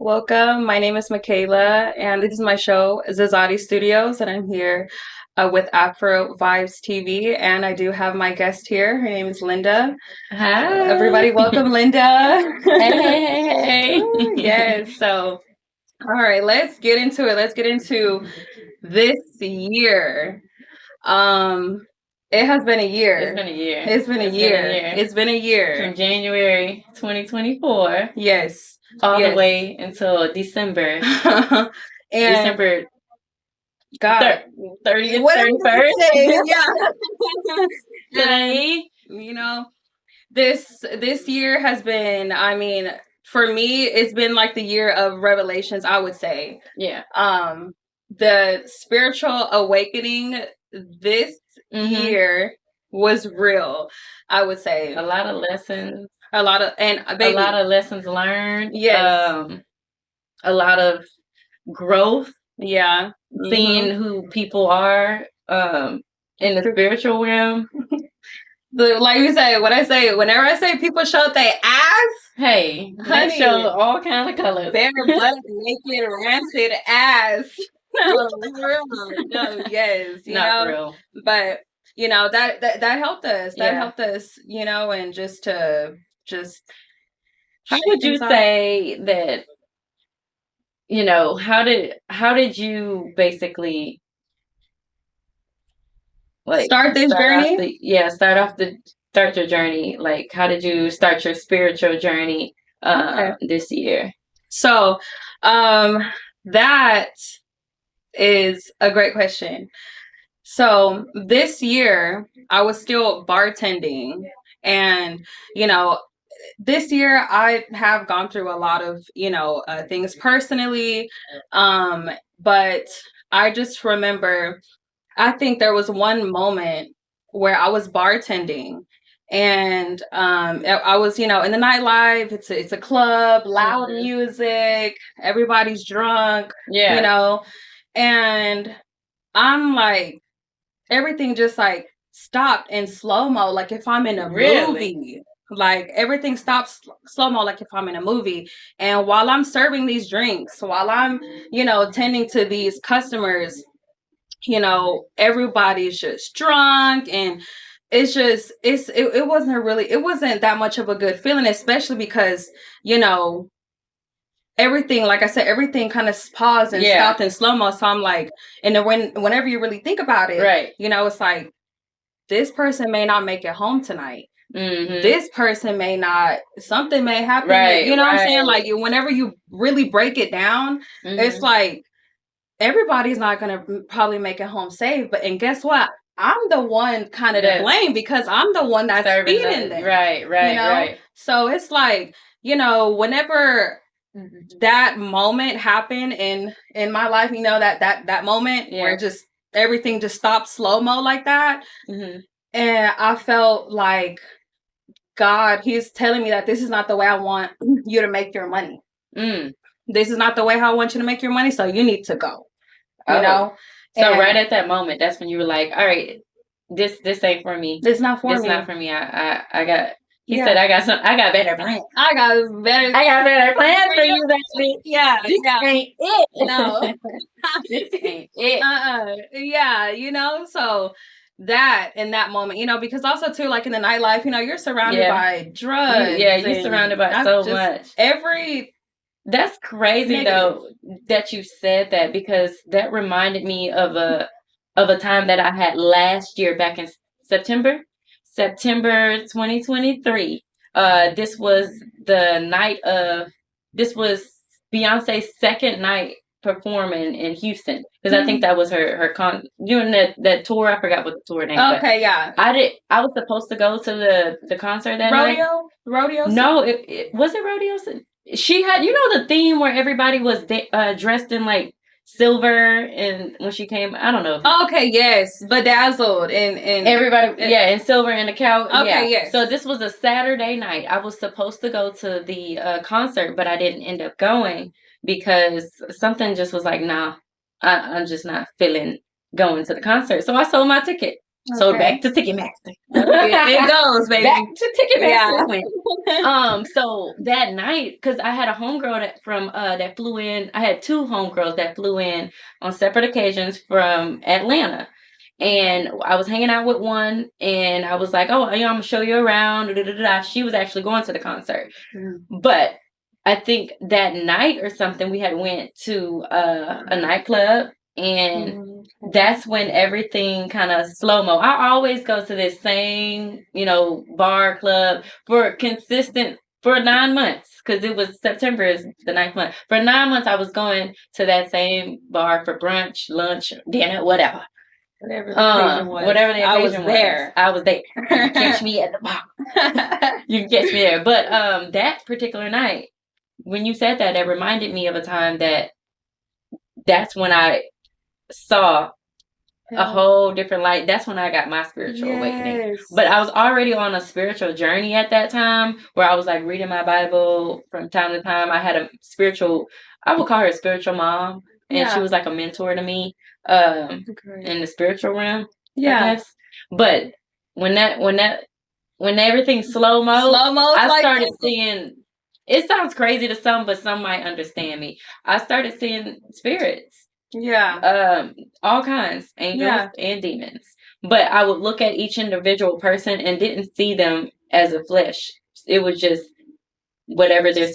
Welcome. My name is Michaela, and this is my show, ZeZatti Studios, and I'm here with Afrovibes TV, and I do have my guest here. Her name is Linda. Hi. Everybody, welcome, Linda. Hey. Yes. So, all right, let's get into it. Let's get into this year. It has been a year. It's been a year. It's been a year. It's been a year. From January 2024. Yes. All the way until December. And December God 30th, 31st. Yeah. Today. You know, this year has been, I mean, for me, it's been like the year of revelations, I would say. Yeah. The spiritual awakening this year was real, I would say. A lot of lessons. A lot of lessons learned. Yes. A lot of growth. Yeah. Seeing who people are in the spiritual realm. Like you say, whenever I say people show their ass, hey, honey, they show all kind of colors. Bare butt, naked, rancid ass. No, yes, not real. But that helped us. That helped us, and just. How would you say that? How did you basically start this journey? Start your journey. Like, how did you start your spiritual journey this year? So, that is a great question. So this year I was still bartending, and this year I have gone through a lot of things personally, but I just remember, I think there was one moment where I was bartending, and I was in the nightlife. It's a club, loud music, everybody's drunk, and I'm like, everything just like stopped in slow-mo, like if I'm in a movie. Like everything stops slow-mo, like if I'm in a movie. And while I'm serving these drinks, while I'm tending to these customers, everybody's just drunk, and it's just it wasn't that much of a good feeling, especially because everything, like I said, everything kind of paused and stopped in slow-mo. So I'm like, and then whenever you really think about it, right, it's like, this person may not make it home tonight. This person may not, something may happen. Right, what I'm saying? Like, whenever you really break it down, it's like, everybody's not going to probably make it home safe. And guess what? I'm the one kind of to blame, because I'm the one that's feeding them. Right. So it's like, whenever that moment happened in my life, that moment where just everything just stopped slow-mo like that. And I felt like God, He's telling me that this is not the way I want you to make your money. This is not the way how I want you to make your money, so you need to go. You know? So right at that moment, that's when you were like, all right, this ain't for me. It's not for me. It's not for me. I got, he said, I got better plans. I got better plans for you, actually. Yeah. This ain't it. No. This ain't it. Yeah, so that in that moment, because also too, like in the nightlife, you're surrounded by drugs. Yeah, you're surrounded by so much. That's crazy though that you said that, because that reminded me of a time that I had last year, back in September 2023. This was Beyonce's second night performing in Houston, because I think that was her doing that tour. I forgot what the tour name. Okay, yeah. I was supposed to go to the concert that night. Rodeo. No, it was it rodeo. She had, the theme where everybody was dressed in like silver, and when she came, I don't know. Okay, yes, bedazzled and everybody, in silver and a cow. Okay, yes. So this was a Saturday night. I was supposed to go to the concert, but I didn't end up going because something just was like, nah, I'm just not feeling going to the concert. So I sold my ticket. So back to Ticketmaster. It goes, baby. Back to Ticketmaster. Yeah. So that night, because I had a homegirl that flew in. I had two homegirls that flew in on separate occasions from Atlanta. And I was hanging out with one, and I was like, "Oh, I'm gonna show you around." She was actually going to the concert, but I think that night or something we had went to a nightclub, and that's when everything kind of slow-mo. I always go to this same, bar club for 9 months, because it was September is the 9th month. For 9 months, I was going to that same bar for brunch, lunch, dinner, whatever. Whatever the occasion was. Whatever the occasion was. I was there. You can catch me at the bar. You can catch me there. But that particular night, when you said that, it reminded me of a time that's when I saw a whole different light. That's when I got my spiritual awakening. But I was already on a spiritual journey at that time, where I was like reading my Bible from time to time. I had I would call her a spiritual mom, and she was like a mentor to me in the spiritual realm. Yeah. I guess. But when everything's slow-mo, I started seeing, it sounds crazy to some, but some might understand me. I started seeing spirits. Yeah. All kinds, angels and demons. But I would look at each individual person and didn't see them as a flesh. It was just whatever their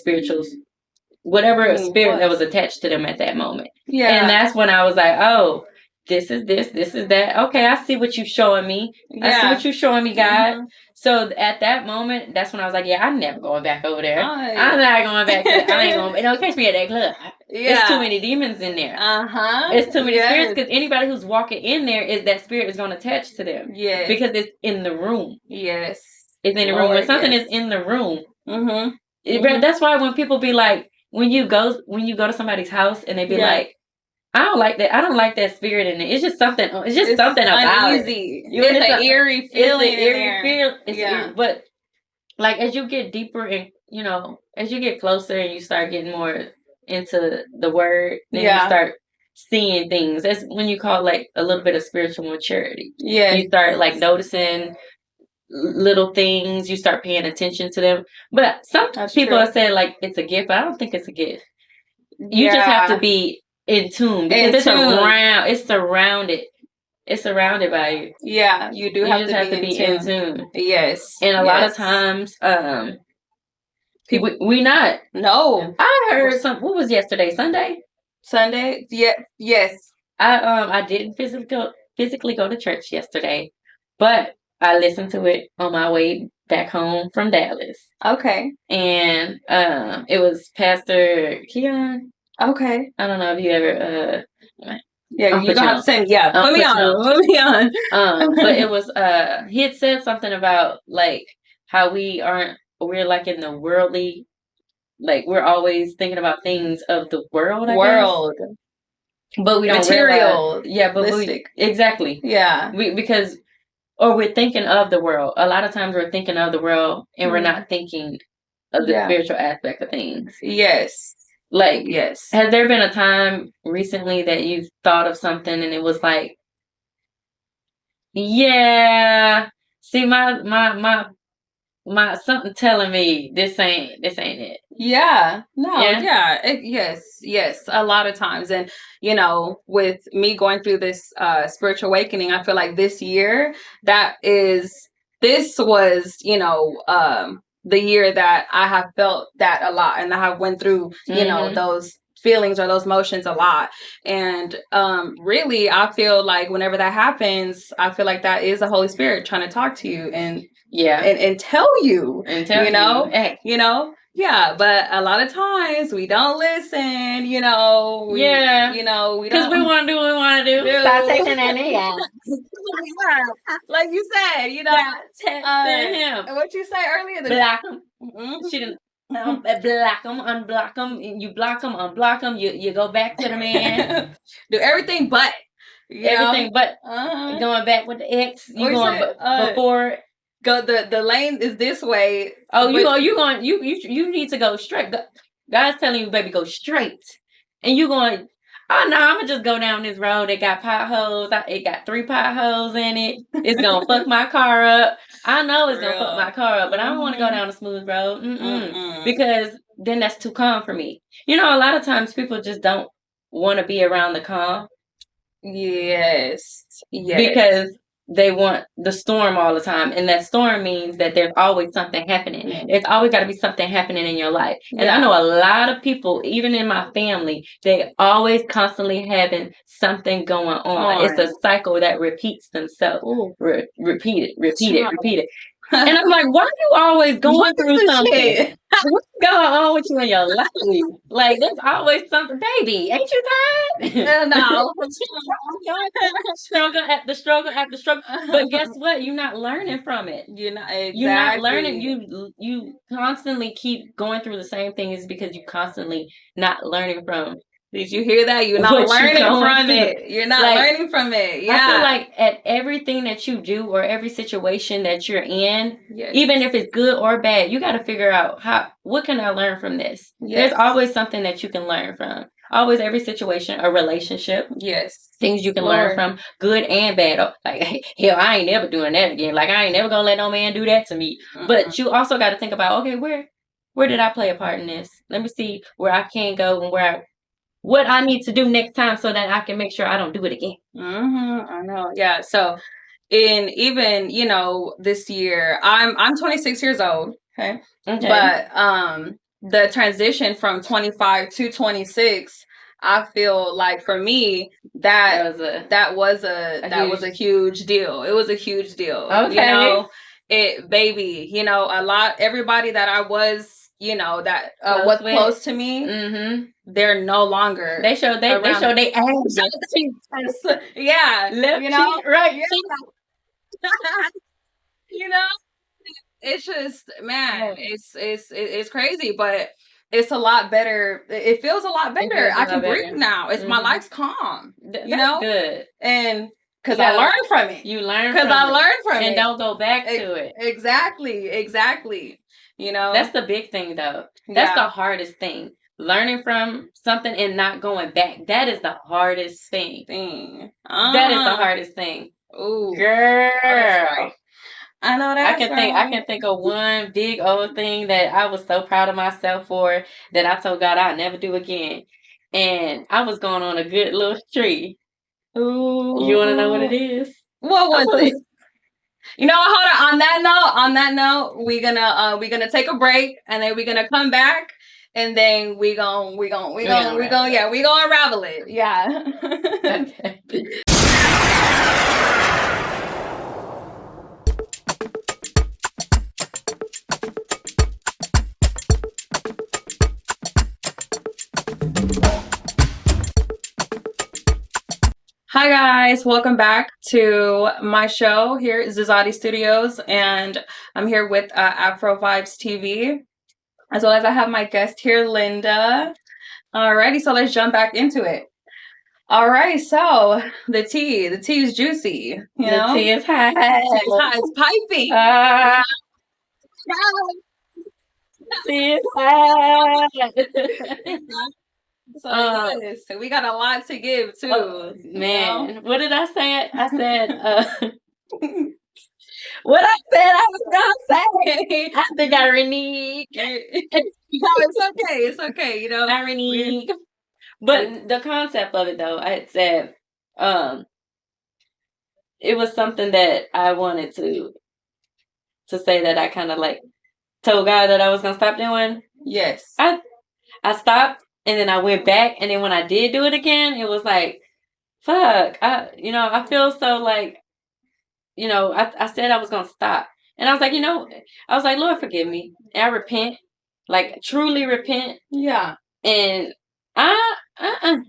whatever spirit that was attached to them at that moment. Yeah. And that's when I was like, oh, this is that. Okay, I see what you're showing me. I see what you're showing me, God. Mm-hmm. So at that moment, that's when I was like, yeah, I'm never going back over there. I'm not going back to that. I ain't going. Don't catch me at that club. Yeah. There's too many demons in there. It's too many spirits, because anybody who's walking in there, that spirit is going to attach to them. Yeah. Because it's in the room. Yes. It's in the room. When something is in the room. That's why when people be like, when you go to somebody's house and they be like, I don't like that. I don't like that spirit in it. It's just something. It's just something about uneasy. It's an eerie feeling. It's an eerie feel. Eerie, but like as you get deeper and as you get closer and you start getting more into the word, then you start seeing things. That's when you call like a little bit of spiritual maturity. Yeah, you start like noticing little things. You start paying attention to them. But some people have said like it's a gift, but I don't think it's a gift. You just have to be in tune, because it's surrounded by you. Yeah, you do have to be in tune. Yes. And a lot of times we not. No. I heard what was yesterday? Sunday? Yeah, yes. I didn't physically go to church yesterday, but I listened to it on my way back home from Dallas. Okay. And it was Pastor Keon. Okay. I don't know if you ever you don't have to say put me on. But it was he had said something about like how we're like in the worldly, like we're always thinking about things of the world, I guess. But we don't realize, but exactly. Yeah. Because we're thinking of the world. A lot of times we're thinking of the world and we're not thinking of the spiritual aspect of things. Yes. Like, yes. Has there been a time recently that you've thought of something and it was like, yeah, see my something telling me this ain't it. Yeah. No. Yeah. Yes. A lot of times, and with me going through this spiritual awakening, I feel like this year this was the year that I have felt that a lot, and I have went through those feelings or those motions a lot. And really, I feel like whenever that happens, I feel like that is the Holy Spirit trying to talk to you and tell you, yeah. But a lot of times we don't listen, we don't, because we want to do what we want to do. Stop taking that like you said, him. And what you say earlier, block him. She didn't. Block them, unblock them. You block them, unblock them. You go back to the man. Do everything but. Going back with the ex. You going before. Go the lane is this way. Oh, you need to go straight. God's telling you, baby, go straight. And you going. oh no, I'm gonna just go down this road. It got potholes. It got 3 potholes in it. It's gonna fuck my car up. I know it's gonna fuck my car up, but I don't want to go down a smooth road. Because then that's too calm for me. A lot of times people just don't want to be around the calm. Yes. Because they want the storm all the time. And that storm means that there's always something happening. Mm-hmm. There's always got to be something happening in your life. And I know a lot of people, even in my family, they always constantly having something going on. It's a cycle that repeats themselves. Repeat it. And I'm like, why are you always going through something? What's going on with you in your life? Like, there's always something. Baby, ain't you tired? No. Struggle after struggle after struggle. But guess what? You're not learning from it. You're not learning. You constantly keep going through the same things because you constantly not learning from. Did you hear that? You're not learning from it. You're not learning from it. Yeah. I feel like at everything that you do or every situation that you're in, even if it's good or bad, you got to figure out what can I learn from this? Yes. There's always something that you can learn from. Always, every situation, a relationship. Yes. Things you can learn from, good and bad. Like, hell, I ain't never doing that again. Like, I ain't never going to let no man do that to me. But you also got to think about, okay, where did I play a part in this? Let me see where I can go and what I need to do next time so that I can make sure I don't do it again. I know. Yeah. So even, this year, I'm 26 years old. Okay. But the transition from 25 to 26, I feel like for me that was a huge deal. It was a huge deal. Okay. Everybody that I was, that was close to me, they're no longer. They show they ass. Yeah, left cheek, right. Yeah. It's just, man, it's crazy, but it's a lot better. It feels a lot better. I can breathe now. It's my life's calm. That's good. And because I learned from it. You learn because I learned from it, and don't go back to it. Exactly. That's the big thing, though. That's the hardest thing. Learning from something and not going back. That is the hardest thing. That is the hardest thing. Ooh, girl. I know that. I can think of one big old thing that I was so proud of myself for that I told God I'd never do again. And I was going on a good little streak. Ooh. You want to know what it is? What was it? Hold on. On that note, we're gonna take a break, and then we're gonna come back, and then we gonna unravel it. Yeah. Okay. Hi guys, welcome back to my show here at ZeZatti Studios, and I'm here with Afrovibes TV, as well as I have my guest here, Linda. Alrighty, so let's jump back into it. Alright, so the tea is juicy. The tea is hot. It's piping. Tea is hot. So we got a lot to give too. Man, what did I say? I said what I said I was gonna say. I think I reneged. It's okay. I reneged. But the concept of it, though, I had said it was something that I wanted to say that I kind of like told God that I was gonna stop doing. Yes. I stopped. And then I went back, and then when I did do it again, it was like, fuck. I feel so like, I said I was going to stop. And I was like, I was like, Lord, forgive me. And I repent, like truly repent. Yeah. And and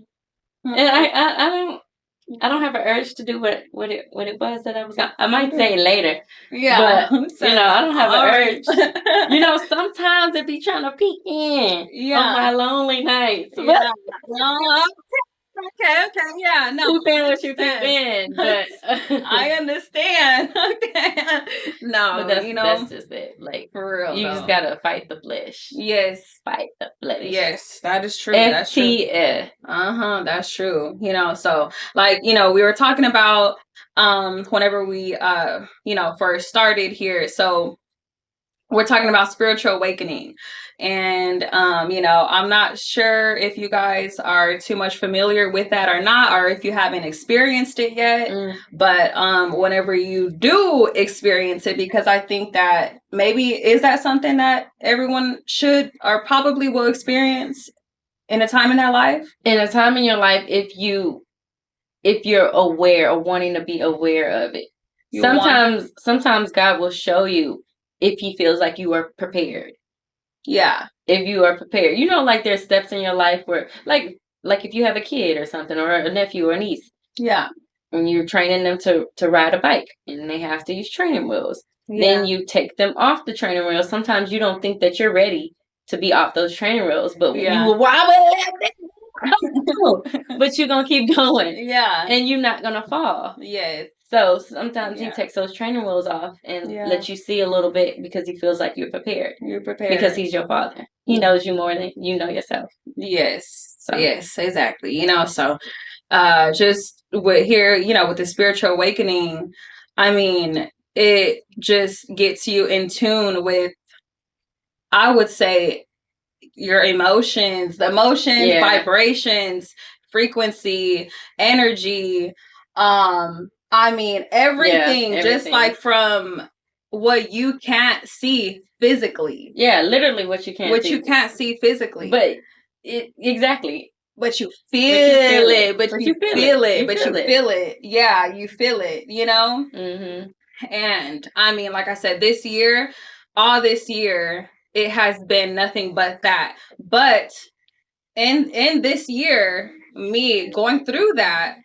I don't have an urge to do what it was that I was gonna. I might say it later. Yeah. But I don't have an urge. Sometimes it be trying to peek in on my lonely nights. Yeah. Okay. Yeah, no. Keep in what you keep in, but I understand. Okay. No, but that's just it. Like, for real, you just gotta fight the flesh. Yes. Fight the flesh. Yes, that is true. That's true. That's true. So like, we were talking about whenever we first started here. So we're talking about spiritual awakening. And I'm not sure if you guys are too much familiar with that or not, or if you haven't experienced it yet. But whenever you do experience it, because I think that maybe is that something that everyone should or probably will experience in a time in their life? In a time in your life, if you're aware or wanting to be aware of it. Sometimes God will show you if he feels like you are prepared. Yeah. If you are prepared. Like there's steps in your life where like if you have a kid or something, or a nephew or a niece. Yeah. And you're training them to ride a bike and they have to use training wheels. Yeah. Then you take them off the training wheels. Sometimes you don't think that you're ready to be off those training wheels, but you will but you're gonna keep going. Yeah. And you're not gonna fall. Yes. So sometimes he takes those training wheels off and lets you see a little bit because he feels like you're prepared. You're prepared. Because he's your father. He knows you more than you know yourself. Yes. So. Yes, exactly. So just with the spiritual awakening, I mean, it just gets you in tune with, I would say, your emotions, vibrations, frequency, energy, I mean, everything, just like from what you can't see physically. Yeah, literally what you can't see. You can't see physically. But exactly. But you feel it. But you feel it. Yeah, you feel it, Mm-hmm. And I mean, like I said, all this year, it has been nothing but that. But in this year, me going through that,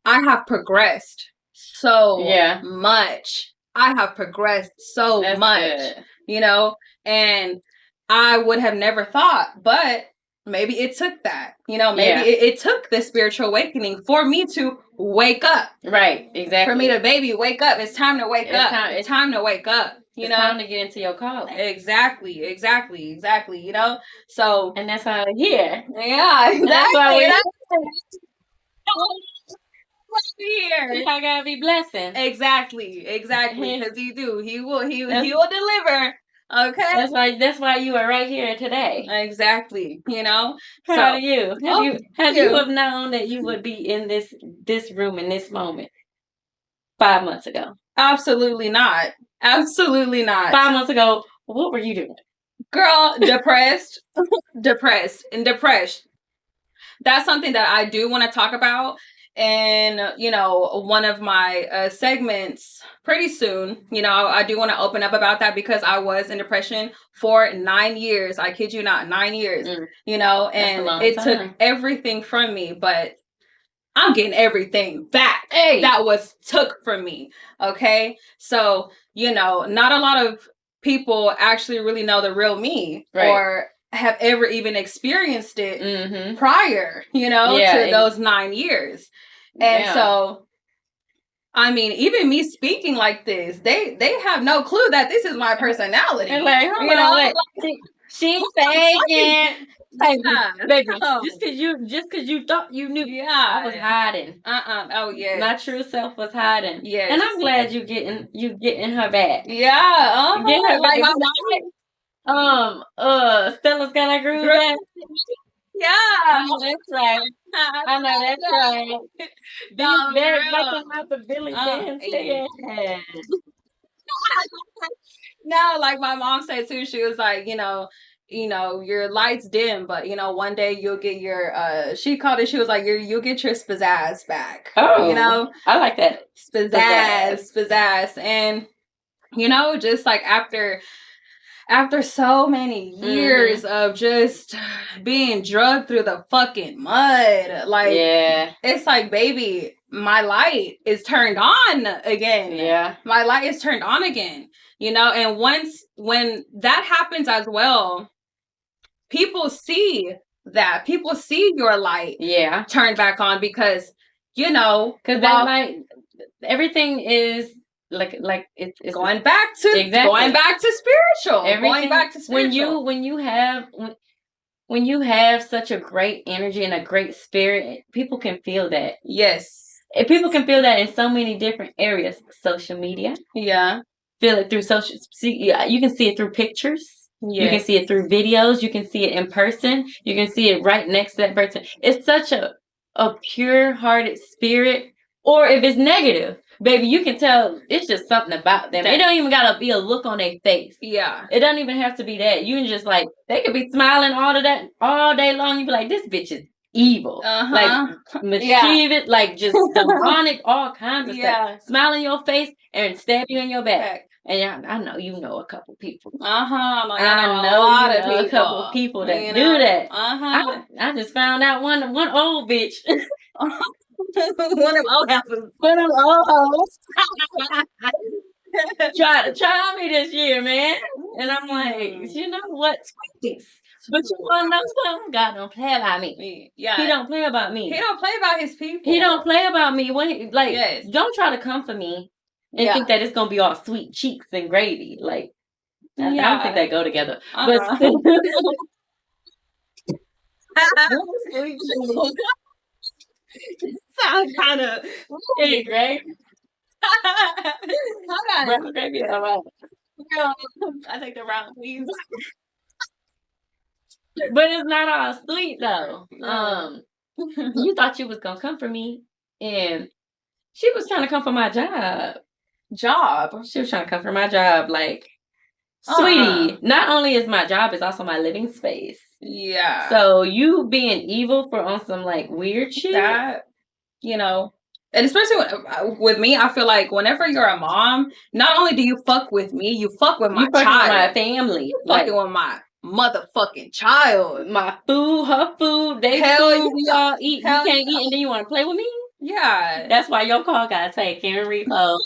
I have progressed so much. I have progressed so much, good. And I would have never thought, but maybe it took that, maybe it took the spiritual awakening for me to wake up. Right, exactly. For me to wake up. It's time to wake up. It's time to wake up. It's time to get into your calling. Exactly. So. And that's how here. Yeah, exactly. That's why here. I gotta be blessing. Exactly. Because he will deliver. Okay. That's why you are right here today. Exactly. Proud of you. Have you have known that you would be in this room in this moment 5 months ago? Absolutely not. 5 months ago, what were you doing? Girl, depressed. Depressed. That's something that I do want to talk about. And, one of my segments pretty soon, I do want to open up about that because I was in depression for 9 years. I kid you not, 9 years, and it took everything from me, but I'm getting everything back that was took from me. Okay. So, not a lot of people actually really know the real me or have ever even experienced it prior, to those 9 years. And so, I mean, even me speaking like this, they have no clue that this is my personality. And like, she's faking. Baby, just cause you thought you knew. Yeah, I was hiding. Oh yeah. My true self was hiding. Yes. And I'm glad you getting her back. Yeah. Get her back. Stella's got her groove back. Yeah. I know that's right. They're making out the Billy Band. No, like my mom said too, she was like, your lights dim, but one day you'll get your she called it, she was like, you'll get your pizzazz back. Oh, I like that. Pizzazz. And just like after so many years of just being drugged through the fucking mud, like, it's like, baby, my light is turned on again. Yeah. My light is turned on again, and when that happens as well, people see that people see your light turn back on, because that light, everyththing is like it's going back to spiritual. Everything, going back to spiritual. When you have such a great energy and a great spirit, people can feel that. Yes. And people can feel that in so many different areas. Social media. Yeah. Feel it through you can see it through pictures. Yes. You can see it through videos. You can see it in person. You can see it right next to that person. It's such a pure-hearted spirit. Or if it's negative, baby, you can tell it's just something about them. It don't even gotta be a look on their face. Yeah. It doesn't even have to be that. You can just they could be smiling all day long. You be like, this bitch is evil. Like mischievous, like just demonic, all kinds of stuff. Smile in your face and stab you in your back. And I know you know a couple people. I know a couple people that do that. I just found out one old bitch. One of old houses. One of old hoes. Try me this year, man. And I'm like, you know what? But you want to know something? God don't play about me. Yeah. He don't play about me. He don't play about his people. He don't play about me. When don't try to come for me and think that it's going to be all sweet cheeks and gravy. Like, I don't think they go together. But sounds kind of great. Brown gravy, all right. I take the brown, please. But it's not all sweet though. You thought you was gonna come for me, and she was trying to come for my job. She was trying to come for my job, like, sweetie. Not only is my job, it's also my living space. Yeah. So you being evil on some like weird shit. That, and especially with me, I feel like whenever you're a mom, not only do you fuck with me, you fuck with my child, my family, you fucking with my motherfucking child, my food, her food, they food, we all eat. You can't eat, and then you want to play with me? Yeah. That's why your car got taken and repo.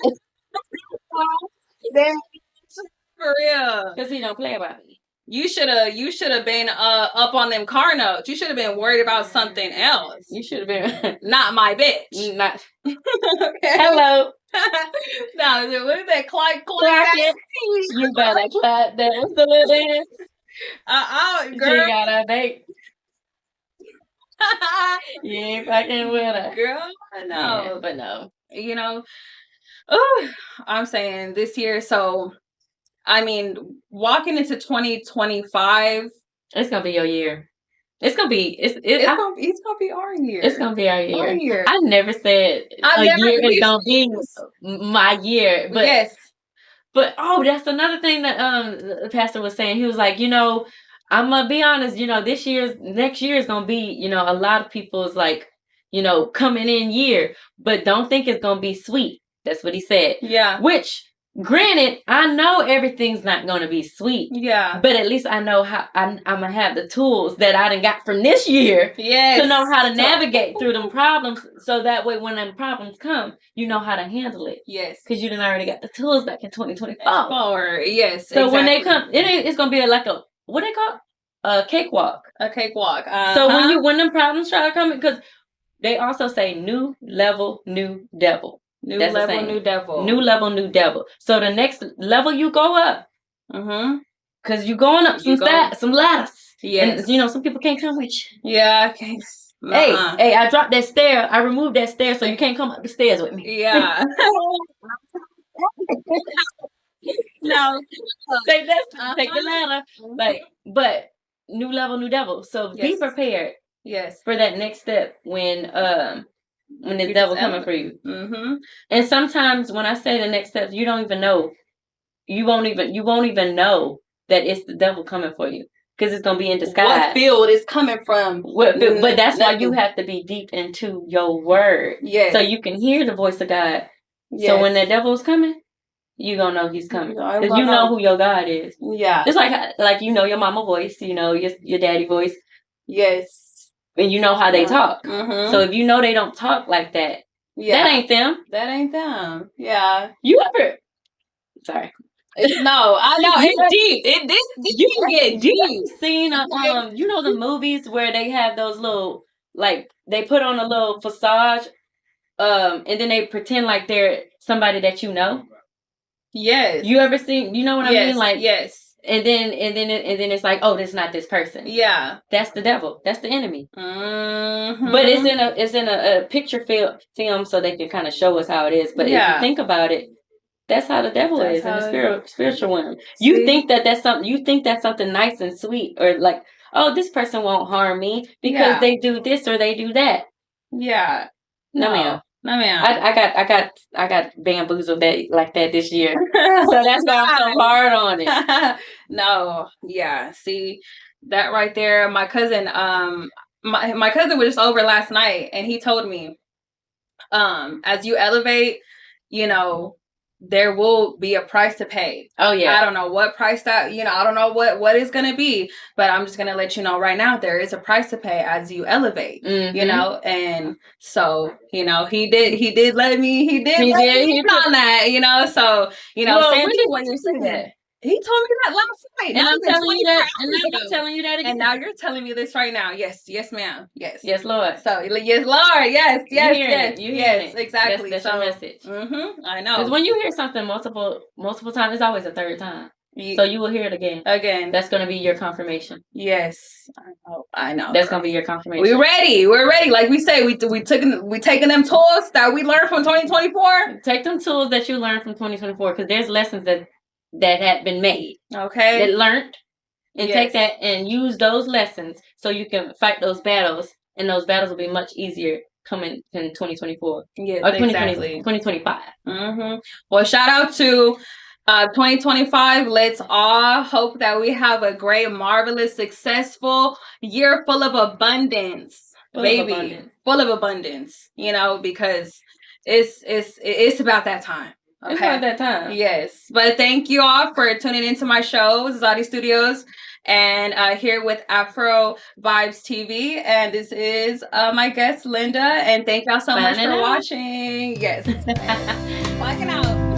For real, because he don't play about me. You should have been up on them car notes. You should have been worried about something else. You should have been not my bitch. Not okay. Hello. No, what is that? Clack it. You better clap dance a little bit. Girl. You got a date. You ain't fucking with her. Girl, no. Yeah, but no. I'm saying this year, so I mean, walking into 2025, it's gonna be your year. It's gonna be it's gonna be our year. It's gonna be our year. I never said year is gonna be my year, but yes. But that's another thing that the pastor was saying. He was like, I'm gonna be honest. Next year is gonna be a lot of people's like coming in year, but don't think it's gonna be sweet. That's what he said. Yeah. Which, granted, I know everything's not going to be sweet. Yeah. But at least I know how I'm going to have the tools that I done got from this year to know how to navigate through them problems. So that way when them problems come, you know how to handle it. Yes. Because you done already got the tools back in 2025. Yes. So when they come, it's going to be like what they call? A cakewalk. A cakewalk. So when them problems try to come, because they also say new level, new devil. New level, new devil. New level, new devil. So the next level you go up. Mm-hmm. Because you're going up some ladders. Yes. And, some people can't come with you. Yeah, I can't. Hey, I dropped that stair. I removed that stair so you can't come up the stairs with me. Yeah. No. Take the ladder. But new level, new devil. So be prepared. Yes. For that next step when the devil coming for you. Mm-hmm. And sometimes when I say the next steps, you don't even know. You won't even know that it's the devil coming for you. Because it's going to be in disguise. What field is coming from? But that's why you have to be deep into your word. Yes. So you can hear the voice of God. Yes. So when the devil is coming, you're going to know he's coming. Because you know who your God is. Yeah. It's like your mama voice, your daddy voice. Yes. And you know how they talk. Mm-hmm. So if they don't talk like that, that ain't them. That ain't them. Yeah. You ever... Sorry. No, I know it's deep. This You can get deep. Seen you know the movies where they have those little, like, they put on a little facade, and then they pretend like they're somebody that you know. Yes. You ever seen? You know what I mean? Like, yes. And then it's like, oh, this is not this person. Yeah, that's the devil. That's the enemy. Mm-hmm. But it's in a picture film, so they can kind of show us how it is. But if you think about it, that's how the devil is in the spiritual realm. You think that's something. You think that's something nice and sweet, or like, oh, this person won't harm me because they do this or they do that. Yeah. No, ma'am. No, man. I got bamboozled like that this year. So that's why I'm so hard on it. No, yeah. See, that right there, my cousin, my cousin was just over last night and he told me, as you elevate, you know, there will be a price to pay. Oh yeah. I don't know what price that, I don't know what it's going to be, but I'm just going to let you know right now, there is a price to pay as you elevate, and so, he did let me on that, so, when you say that? He told me that last night. And I'm telling you that, and now I'm telling you that again. And now you're telling me this right now. Yes, ma'am. Yes. Yes, Lord. So, yes, Lord. Yes. Yes, exactly. That's your message. I know. Because when you hear something multiple times, it's always a third time. So you will hear it again. That's going to be your confirmation. Yes, I know. That's going to be your confirmation. We're ready. Like we say, we taking them tools that we learned from 2024. Take them tools that you learned from 2024, because there's lessons that had been made. Okay. That learned, and take that and use those lessons so you can fight those battles, and those battles will be much easier coming in 2024. Yes, or 2025. Mm-hmm. Well, shout out to 2025. Let's all hope that we have a great, marvelous, successful year full of abundance, full of abundance. Because it's about that time. Okay. It's about that time. Yes. But thank you all for tuning into my show, ZeZatti Studios, and here with Afrovibes TV. And this is my guest, Linda. And thank y'all so much for watching. Yes. Walking out.